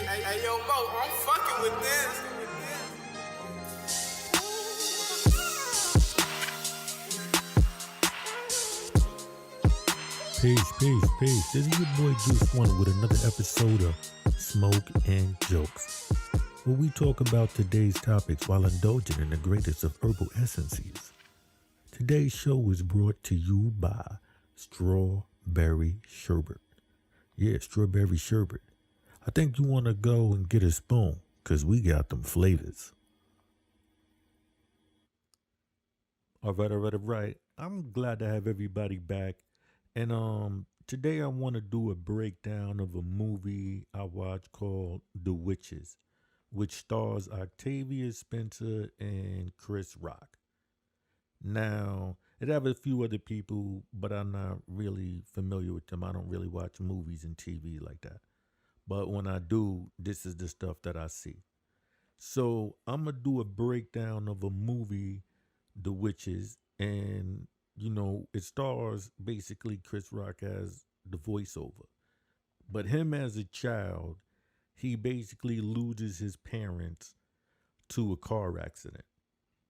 Hey, yo, Mo, I'm fucking with this. Peace. This is your boy Goose One with another episode of Smoke and Jokes, where we talk about today's topics while indulging in the greatest of herbal essences. Today's show is brought to you by Strawberry Sherbet. Yeah, strawberry sherbet. I think you want to go and get a spoon, because we got them flavors. All right. I'm glad to have everybody back. And today I want to do a breakdown of a movie I watched called The Witches, which stars Octavia Spencer and Chris Rock. Now, it have a few other people, but I'm not really familiar with them. I don't really watch movies and TV like that. But when I do, this is the stuff that I see. So I'm gonna do a breakdown of a movie, The Witches, and it stars basically Chris Rock as the voiceover. But him as a child, he basically loses his parents to a car accident.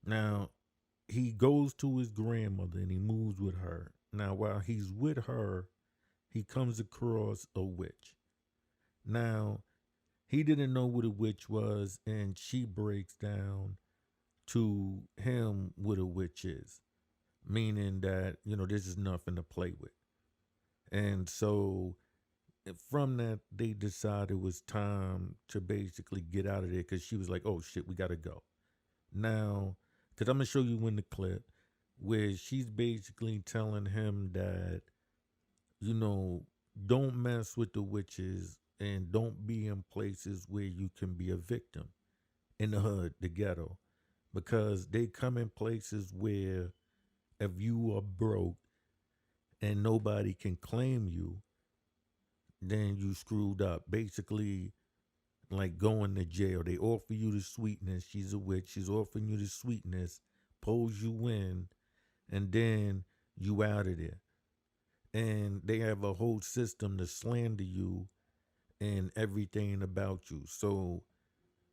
Now, he goes to his grandmother and he moves with her. Now, while he's with her, he comes across a witch. Now, he didn't know what a witch was, and she breaks down to him what a witch is, meaning that, this is nothing to play with. And so from that, they decided it was time to basically get out of there because she was like, oh shit, we got to go. Now, because I'm going to show you in the clip where she's basically telling him that, don't mess with the witches and don't be in places where you can be a victim in the hood, the ghetto, because they come in places where if you are broke and nobody can claim you, then you screwed up. Basically, like going to jail. They offer you the sweetness. She's a witch. She's offering you the sweetness, pulls you in, and then you out of there. And they have a whole system to slander you and everything about you. So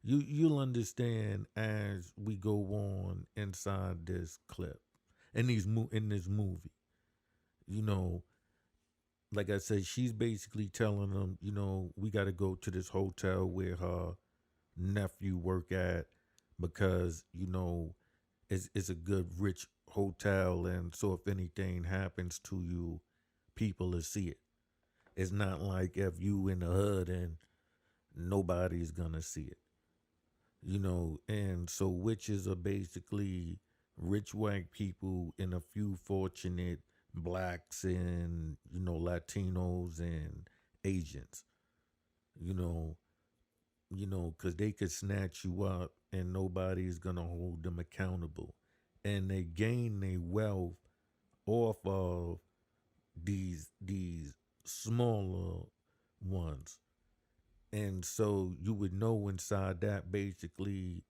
you'll understand as we go on inside this clip in this movie. You know, like I said, she's basically telling them, we got to go to this hotel where her nephew work at because it's a good rich hotel, and so if anything happens to you, people will see it. It's not like if you in the hood and nobody's gonna see it. And so witches are basically rich white people and a few fortunate blacks and, Latinos and Asians, you know, because they could snatch you up and nobody's going to hold them accountable. And they gain their wealth off of these smaller ones. And so you would know inside that basically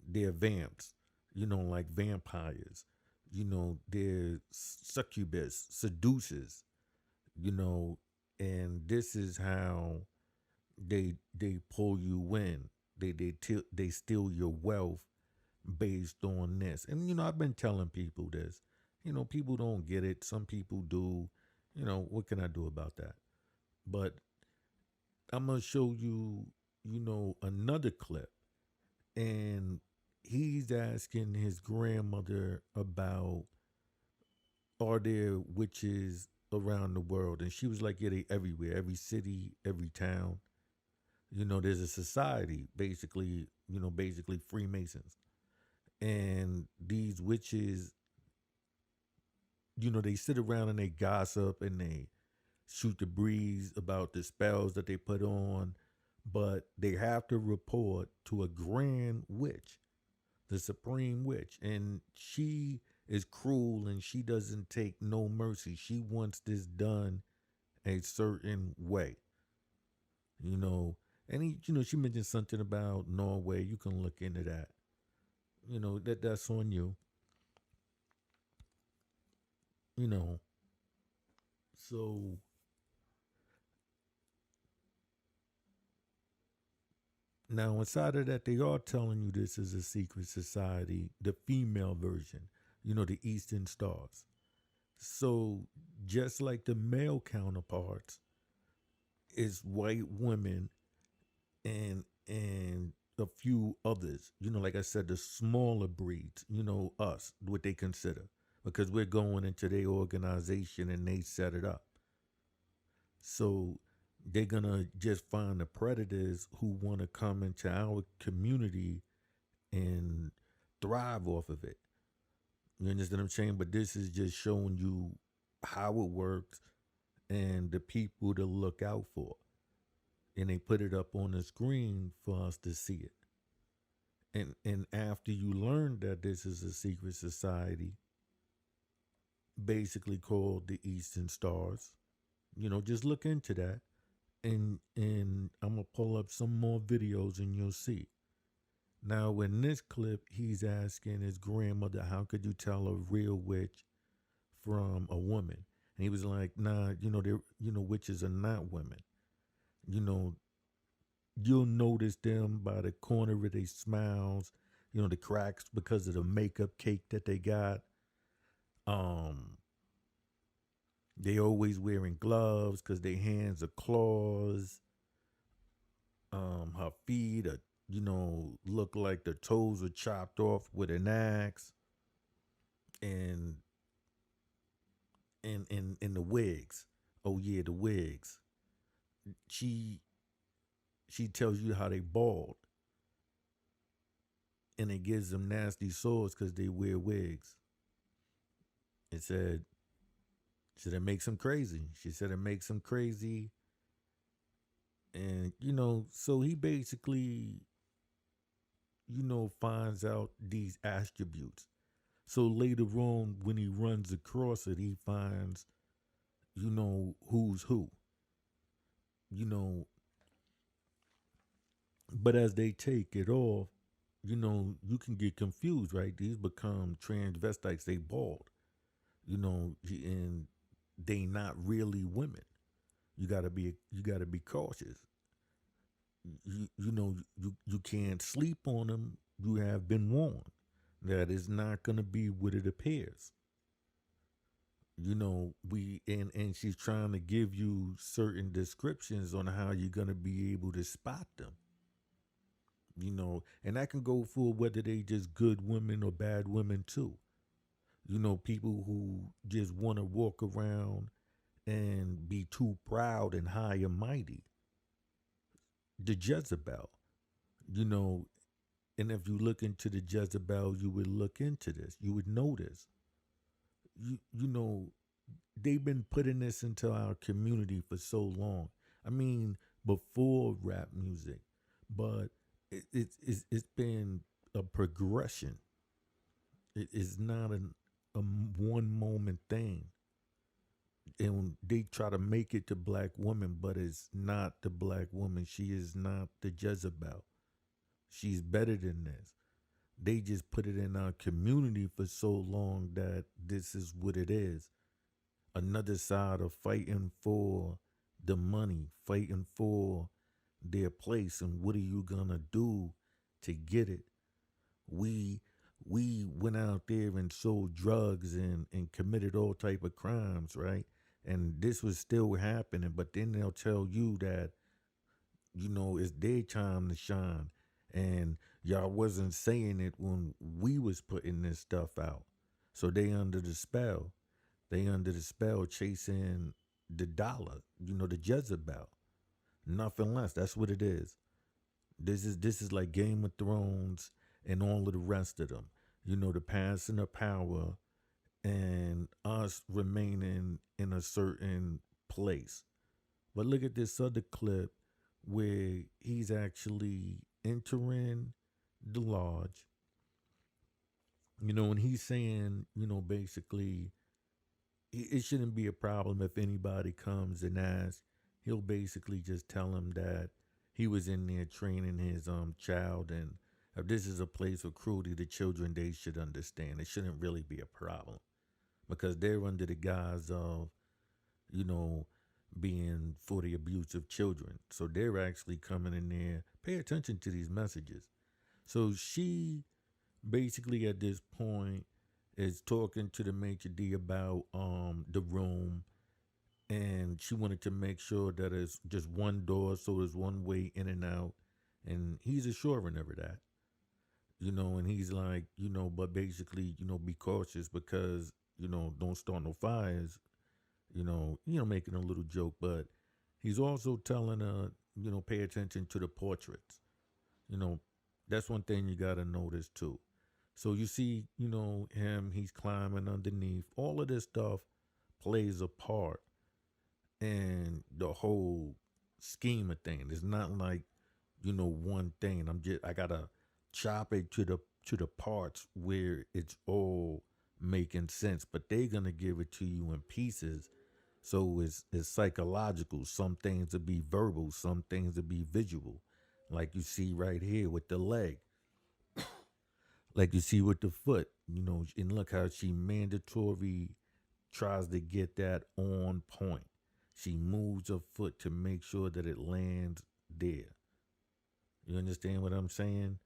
they're vamps, like vampires. They're succubus, seducers, and this is how they pull you in. They steal your wealth based on this. And I've been telling people this. People don't get it. Some people do. What can I do about that? But I'm gonna show you, another clip, and he's asking his grandmother about are there witches around the world, and she was like, yeah, they everywhere, every city, every town. There's a society, basically Freemasons, and these witches, they sit around and they gossip and they shoot the breeze about the spells that they put on, but they have to report to a grand witch, the supreme witch, and she is cruel and she doesn't take no mercy. She wants this done a certain way, you know. And she mentioned something about Norway. You can look into that. That's on you. You know, so Now, inside of that, they are telling you this is a secret society, the female version, the Eastern Stars. So, just like the male counterparts, is white women and a few others. Like I said, the smaller breeds. Us, what they consider, because we're going into their organization and they set it up. So they're gonna just find the predators who want to come into our community and thrive off of it. You understand what I'm saying? But this is just showing you how it works and the people to look out for. And they put it up on the screen for us to see it. And after you learn that this is a secret society, basically called the Eastern Stars, just look into that. And I'm gonna pull up some more videos and you'll see. Now, in this clip, he's asking his grandmother, "How could you tell a real witch from a woman?" And he was like, "Nah, witches are not women. You'll notice them by the corner of their smiles, the cracks because of the makeup cake that they got. They always wearing gloves because their hands are claws. Her feet are, look like the toes are chopped off with an axe. And the wigs. Oh yeah, the wigs. She tells you how they bald. And it gives them nasty sores because they wear wigs. It said it makes them crazy. She said it makes them crazy. And, so he basically, finds out these attributes. So later on, when he runs across it, he finds, who's who. But as they take it off, you can get confused, right? These become transvestites, they bald, and they not really women. You gotta be cautious. You can't sleep on them. You have been warned that it's not gonna be what it appears. And she's trying to give you certain descriptions on how you're gonna be able to spot them. And that can go for whether they just good women or bad women too. People who just want to walk around and be too proud and high and mighty. The Jezebel, and if you look into the Jezebel, you would look into this. You would notice, they've been putting this into our community for so long. I mean, before rap music, but it's been a progression. It is not a one moment thing. And they try to make it to black women, but it's not the black woman. She is not the Jezebel. She's better than this. They just put it in our community for so long that this is what it is. Another side of fighting for the money, fighting for their place, and what are you gonna do to get it? We went out there and sold drugs and committed all type of crimes, right? And this was still happening, but then they'll tell you that, it's their time to shine. And y'all wasn't saying it when we was putting this stuff out. So they under the spell. They under the spell chasing the dollar, the Jezebel. Nothing less. That's what it is. This is like Game of Thrones and all of the rest of them. The passing of power and us remaining in a certain place. But look at this other clip where he's actually entering the lodge. And he's saying, basically, it shouldn't be a problem if anybody comes and asks. He'll basically just tell him that he was in there training his child, and if this is a place of cruelty to children, they should understand. It shouldn't really be a problem because they're under the guise of, being for the abuse of children. So they're actually coming in there. Pay attention to these messages. So she basically at this point is talking to the maitre d about the room, and she wanted to make sure that it's just one door, so there's one way in and out, and he's assuring her of that, and he's like, but basically, be cautious because don't start no fires, making a little joke, but he's also telling her, pay attention to the portraits. you know that's one thing you got to notice too. So you see, him, he's climbing underneath. All of this stuff plays a part in the whole scheme of things. It's not like, one thing. I gotta chop it to the parts where it's all making sense. But they're gonna give it to you in pieces. So it's psychological. Some things will be verbal, some things will be visual. Like you see right here with the leg, like you see with the foot, and look how she mandatory tries to get that on point. She moves her foot to make sure that it lands there. You understand what I'm saying?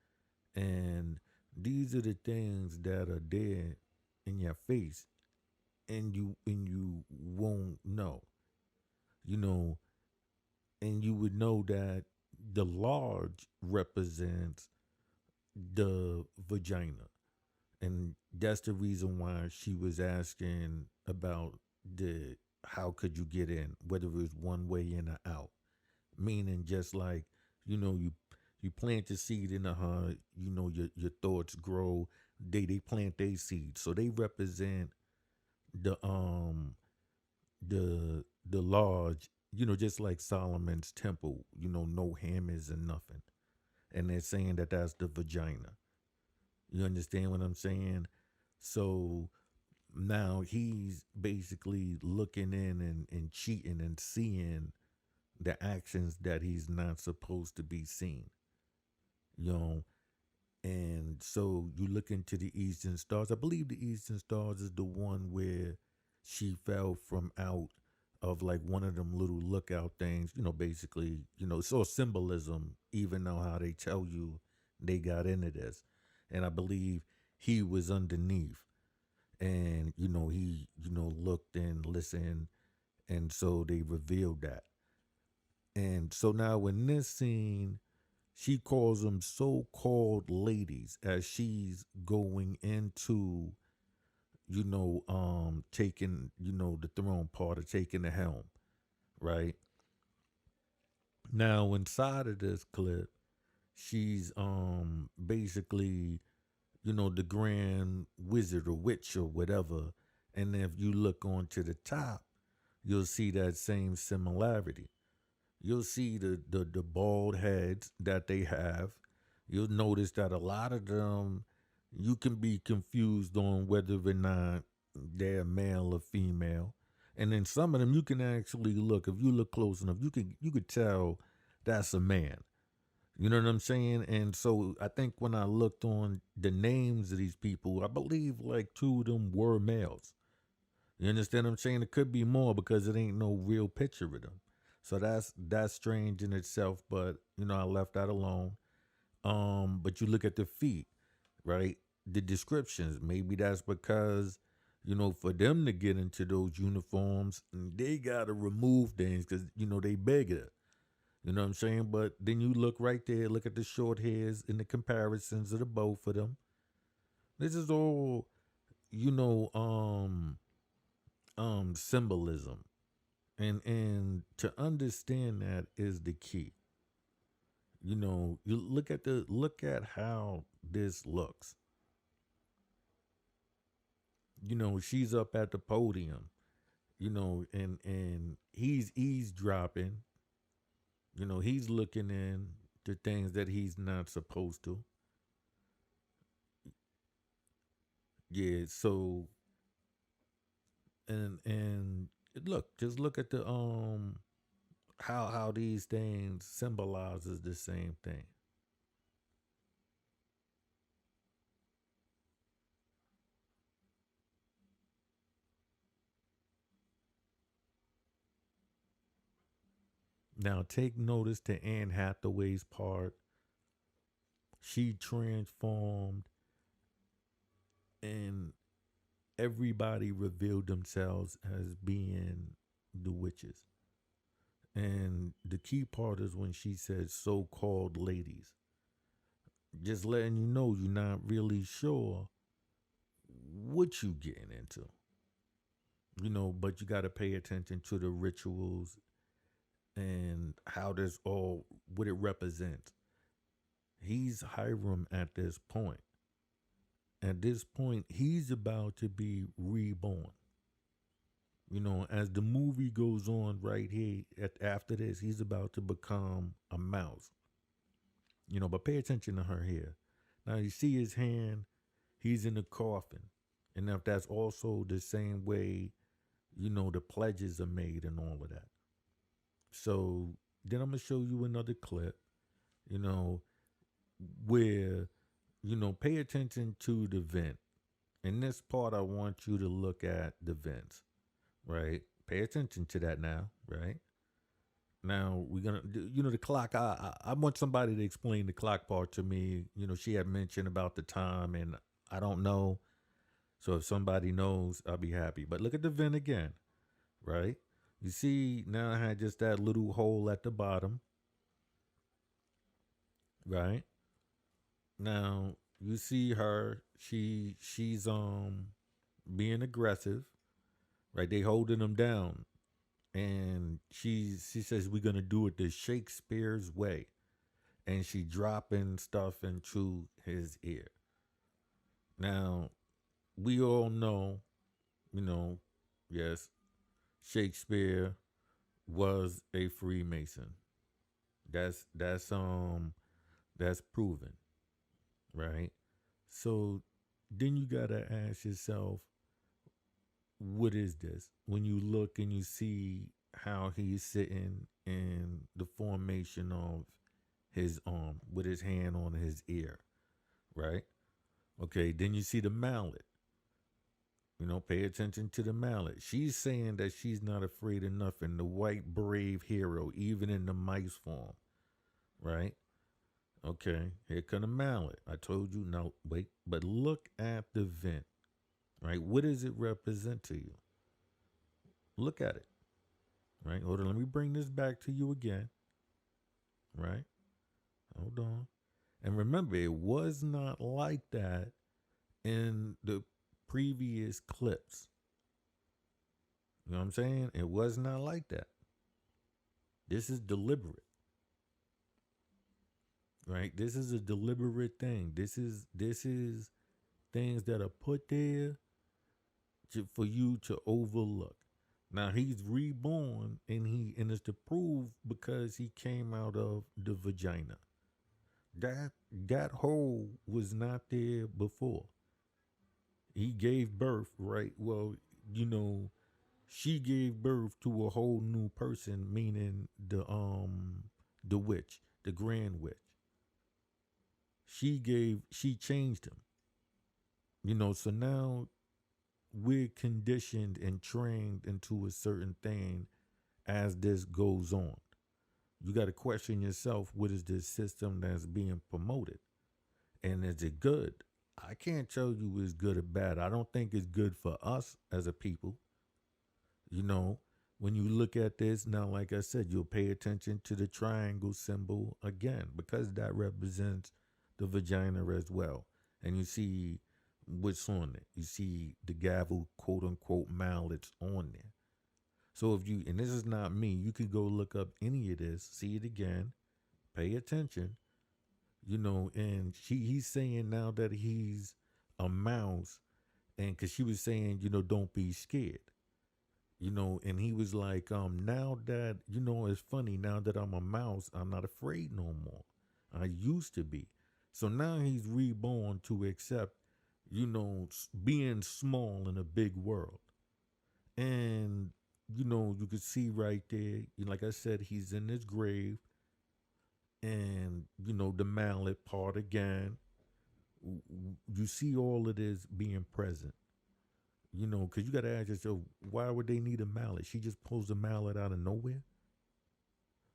And these are the things that are there in your face, and you won't know. You know, and you would know that the large represents the vagina. And that's the reason why she was asking about the how could you get in, whether it was one way in or out. Meaning just like, you plant the seed in the heart, your thoughts grow, they plant their seed. So they represent the the large, just like Solomon's temple, no hammers and nothing. And they're saying that that's the vagina. You understand what I'm saying? So now he's basically looking in and cheating and seeing the actions that he's not supposed to be seen. You know, and so you look into the Eastern Stars. I believe the Eastern Stars is the one where she fell from out of like one of them little lookout things, basically, it's all symbolism, even though how they tell you they got into this. And I believe he was underneath, and, he, looked and listened. And so they revealed that. And so now in this scene, she calls them so-called ladies as she's going into, taking, the throne part of taking the helm, right? Now inside of this clip, she's basically, the grand wizard or witch or whatever. And if you look onto the top, you'll see that same similarity. You'll see the bald heads that they have. You'll notice that a lot of them, you can be confused on whether or not they're male or female. And then some of them you can actually look, if you look close enough, you could tell that's a man. You know what I'm saying? And so I think when I looked on the names of these people, I believe like two of them were males. You understand what I'm saying? It could be more because it ain't no real picture of them. So that's strange in itself, but I left that alone. But you look at the feet, right? The descriptions. Maybe that's because, for them to get into those uniforms, they gotta remove things because they bigger. You know what I'm saying? But then you look right there, look at the short hairs and the comparisons of the both of them. This is all, you know, um, symbolism. And to understand that is the key. You look at how this looks. She's up at the podium, and he's eavesdropping. He's looking in to things that he's not supposed to. Yeah, so and just look at the how these things symbolizes the same thing. Now take notice to Anne Hathaway's part. She transformed and everybody revealed themselves as being the witches. And the key part is when she said so called ladies. Just letting you know you're not really sure what you getting into. But you gotta pay attention to the rituals and how this all what it represents. He's Hiram at this point. At this point, he's about to be reborn. As the movie goes on right here, after this, he's about to become a mouse. But pay attention to her here. Now you see his hand, he's in the coffin. And if that's also the same way, the pledges are made and all of that. So then I'm going to show you another clip, where, pay attention to the vent. In this part, I want you to look at the vents, right? Pay attention to that now, right? Now we're gonna do, the clock. I want somebody to explain the clock part to me. She had mentioned about the time, and I don't know. So if somebody knows, I'll be happy. But look at the vent again, right? You see now I had just that little hole at the bottom, right? Now you see her. She's being aggressive, right? They holding him down. And she says we're gonna do it the Shakespeare's way, and she dropping stuff into his ear. Now we all know, yes, Shakespeare was a Freemason. That's proven, right? So then you gotta ask yourself, what is this? When you look and you see how he's sitting in the formation of his arm with his hand on his ear, right? Okay, then you see the mallet. Pay attention to the mallet. She's saying that she's not afraid of nothing. The white brave hero, even in the mice form, right? Okay, here come the mallet. I told you, no, wait, but look at the vent, right? What does it represent to you? Look at it, right? Hold on, let me bring this back to you again, right? Hold on. And remember, it was not like that in the previous clips. You know what I'm saying? It was not like that. This is deliberate, right? This is a deliberate thing. This is things that are put there for you to overlook. Now he's reborn, and it's to prove because he came out of the vagina. That hole was not there before. He gave birth, right? Well, she gave birth to a whole new person, meaning the witch, the grand witch. She changed him. So now we're conditioned and trained into a certain thing as this goes on. You got to question yourself, what is this system that's being promoted? And is it good? I can't tell you it's good or bad. I don't think it's good for us as a people. When you look at this, now, like I said, you'll pay attention to the triangle symbol again, because that represents the vagina as well. And you see what's on it. You see the gavel, quote unquote, mallets on there. So and this is not me, you could go look up any of this, see it again, pay attention, and he's saying now that he's a mouse, and because she was saying, don't be scared, and he was like, now that, it's funny, now that I'm a mouse, I'm not afraid no more. I used to be. So now he's reborn to accept, being small in a big world. And, you could see right there, like I said, he's in his grave, and, the mallet part again. You see all of this being present, because you got to ask yourself, why would they need a mallet? She just pulls a mallet out of nowhere.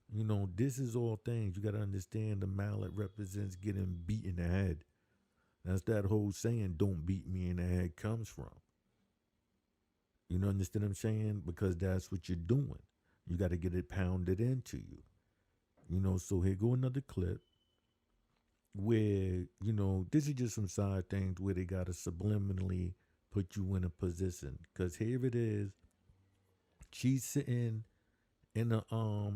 This is all things. You got to understand the mallet represents getting beat in the head. That's that whole saying, don't beat me in the head comes from. You know, understand what I'm saying? Because that's what you're doing. You got to get it pounded into you. So here go another clip where, this is just some side things where they got to subliminally put you in a position. Because here it is. She's sitting in a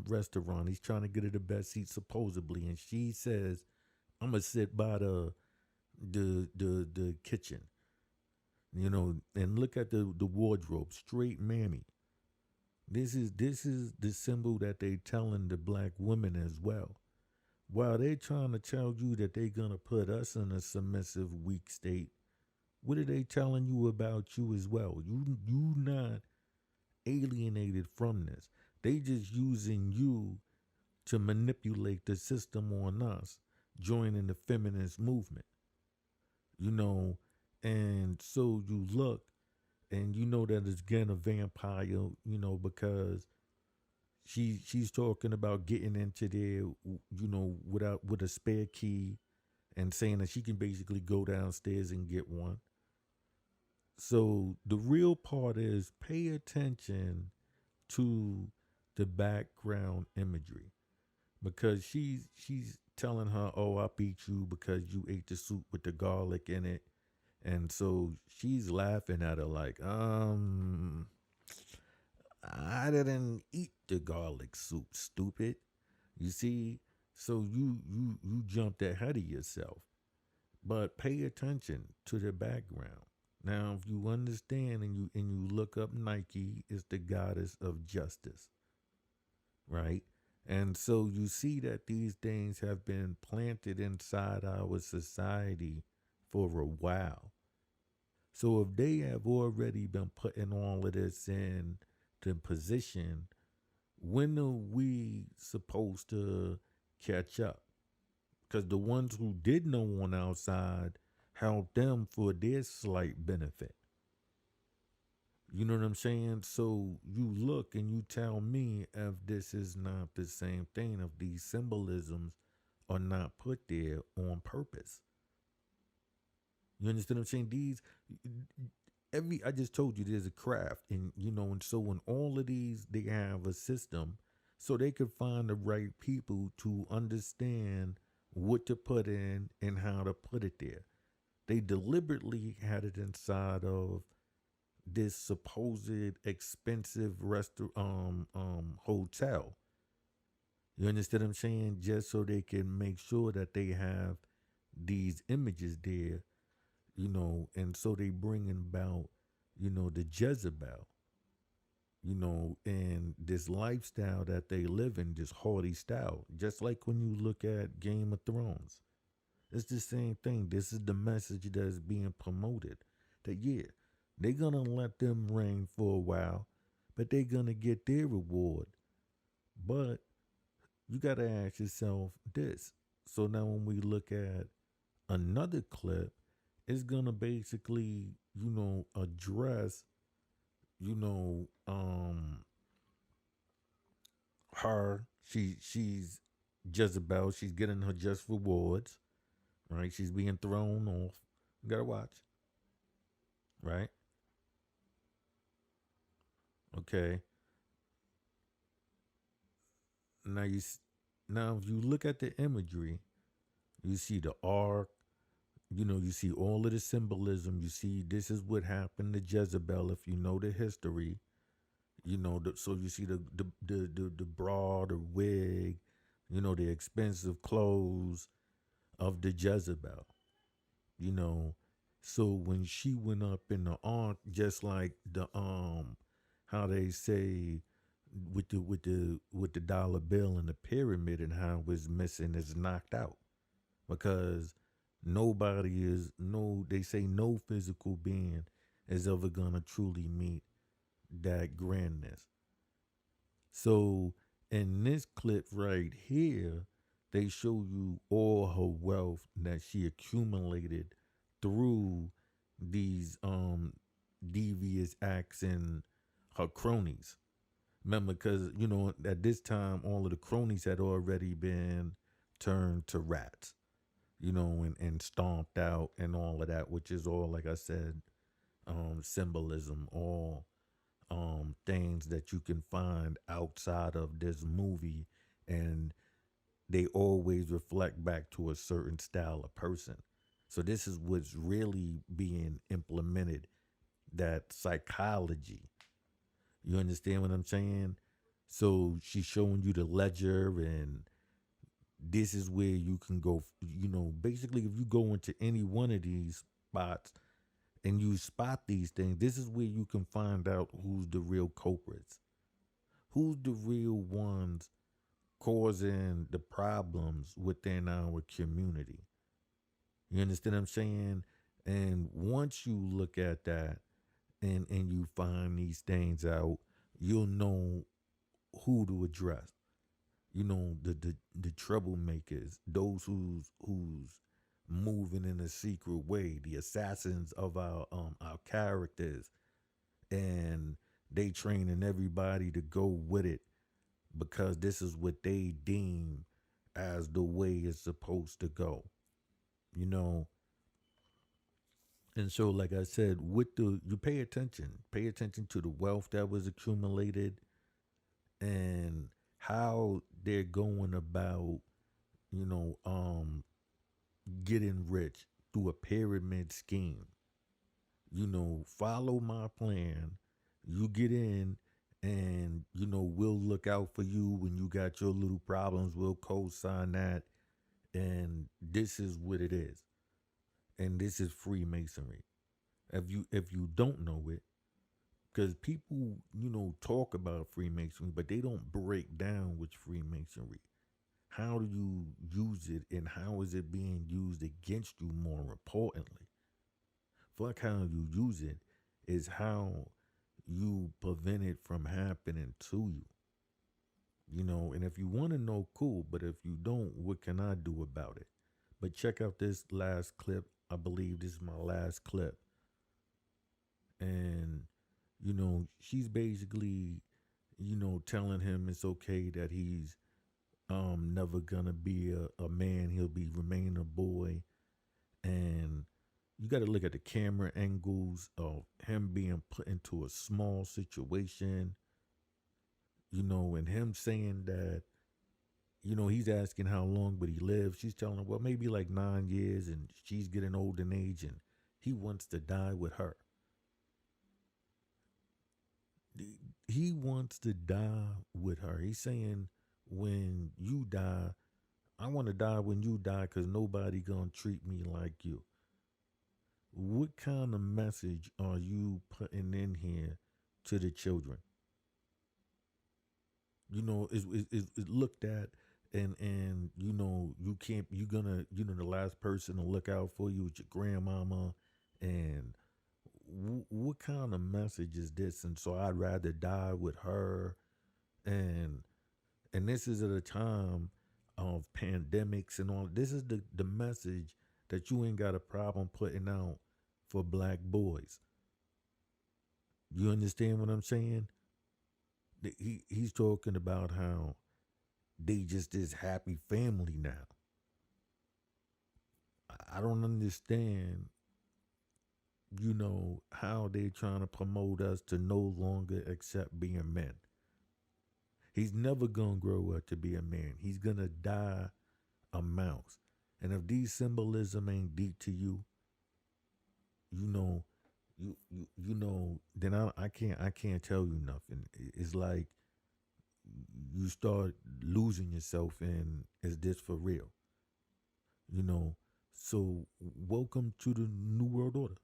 restaurant. He's trying to get her the best seat supposedly. And she says, I'm going to sit by the kitchen, and look at the wardrobe, straight mammy. This is the symbol that they telling the black women as well. While they trying to tell you that they gonna put us in a submissive, weak state, what are they telling you about you as well? You not alienated from this. They just using you to manipulate the system on us, joining the feminist movement. You know, and so you look and you know that it's again a vampire, because she's talking about getting into there, with a spare key and saying that she can basically go downstairs and get one. So the real part is pay attention to the background imagery because she's telling her, "Oh, I beat you because you ate the soup with the garlic in it." And so she's laughing at her like, I didn't eat the garlic soup, stupid. You see? So you jumped ahead of yourself. But pay attention to the background. Now, if you understand and you look up Nike, it's the goddess of justice, right? And so you see that these things have been planted inside our society for a while. So if they have already been putting all of this in the position, when are we supposed to catch up? Because the ones who did know on outside helped them for their slight benefit. You know what I'm saying? So you look and you tell me if this is not the same thing, if these symbolisms are not put there on purpose. You understand what I'm saying? I just told you there's a craft, and so in all of these, they have a system so they could find the right people to understand what to put in and how to put it there. They deliberately had it inside of this supposed expensive hotel. You understand what I'm saying? Just so they can make sure that they have these images there, and so they bring about, the Jezebel, and this lifestyle that they live in, this haughty style. Just like when you look at Game of Thrones, it's the same thing. This is the message that's being promoted. That they're gonna let them reign for a while, but they're gonna get their reward. But you gotta ask yourself this. So now when we look at another clip, it's gonna basically, address, you know, um, her. She's Jezebel. She's getting her just rewards, right? She's being thrown off. You gotta watch, right? Okay. Now now if you look at the imagery, you see the ark. You see all of the symbolism. You see this is what happened to Jezebel. If you know the history, so you see the bra, the wig, the expensive clothes of the Jezebel. You know, so when she went up in the ark, just like the how they say with the dollar bill and the pyramid and how it was missing is knocked out because they say no physical being is ever gonna truly meet that grandness. So in this clip right here, they show you all her wealth that she accumulated through these devious acts and her cronies. Remember, because at this time, all of the cronies had already been turned to rats, and stomped out and all of that, which is all, like I said, symbolism, all things that you can find outside of this movie, and they always reflect back to a certain style of person. So this is what's really being implemented, that psychology. You understand what I'm saying? So she's showing you the ledger, and this is where you can go. Basically, if you go into any one of these spots and you spot these things, this is where you can find out who's the real culprits, who's the real ones causing the problems within our community. You understand what I'm saying? And once you look at that and you find these things out, you'll know who to address. The troublemakers, those who's moving in a secret way, the assassins of our characters, and they training everybody to go with it because this is what they deem as the way it's supposed to go. You know, and so like I said, with the you pay attention to the wealth that was accumulated and how they're going about, you know, getting rich through a pyramid scheme. Follow my plan. You get in, and we'll look out for you when you got your little problems. We'll co-sign that, and this is what it is. And this is Freemasonry. If you don't know it, because people talk about Freemasonry, but they don't break down what's Freemasonry. How do you use it, and how is it being used against you? More importantly, fuck how you use it, is how you prevent it from happening to you. And if you want to know, cool. But if you don't, what can I do about it? But check out this last clip. I believe this is my last clip. And, she's basically, telling him it's okay that he's never gonna be a man. He'll be remain a boy. And you got to look at the camera angles of him being put into a small situation, and him saying that, he's asking how long would he live. She's telling him, well, maybe like 9 years, and she's getting old in age, and he wants to die with her. He wants to die with her. He's saying, when you die, I want to die when you die because nobody gonna treat me like you. What kind of message are you putting in here to the children? It's looked at, and you can't, you're gonna, the last person to look out for you is your grandmama. And what kind of message is this? And so I'd rather die with her. And this is at a time of pandemics and all. This is the message that you ain't got a problem putting out for black boys. You understand what I'm saying? He's talking about how they just this happy family now. I don't understand, how they trying to promote us to no longer accept being men. He's never gonna grow up to be a man. He's gonna die a mouse. And if these symbolism ain't deep to you, you know, then I can't tell you nothing. It's like you start losing yourself, and is this for real? So welcome to the New World Order.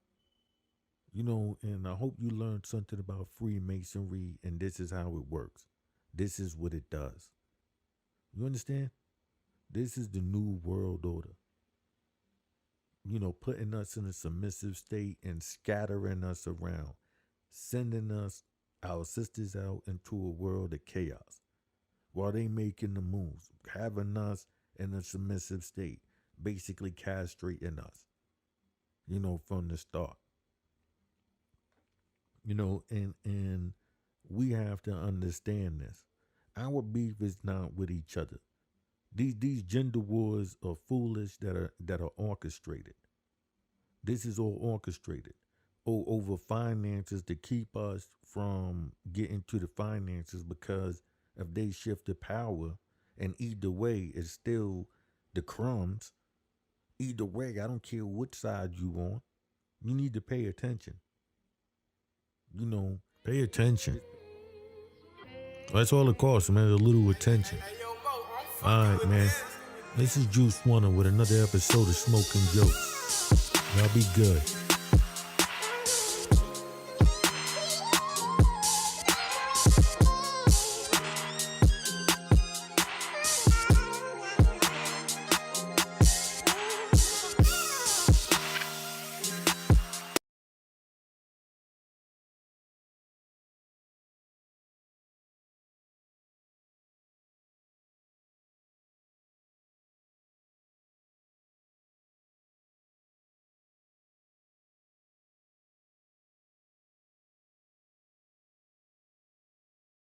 And I hope you learned something about Freemasonry, and this is how it works. This is what it does. You understand? This is the New World Order. Putting us in a submissive state and scattering us around, sending us, our sisters, out into a world of chaos while they making the moves, having us in a submissive state, basically castrating us, from the start. And We have to understand this. Our beef is not with each other. These gender wars are foolish that are orchestrated. This is all orchestrated over finances to keep us from getting to the finances, because if they shift the power, and either way it's still the crumbs. Either way, I don't care which side you on. You need to pay attention. Pay attention. That's all it costs, man. A little attention. Hey, yo, Mo, I'm All fucking right, with man. this. This is Juice Warner with another episode of Smoking Jokes. Y'all be good.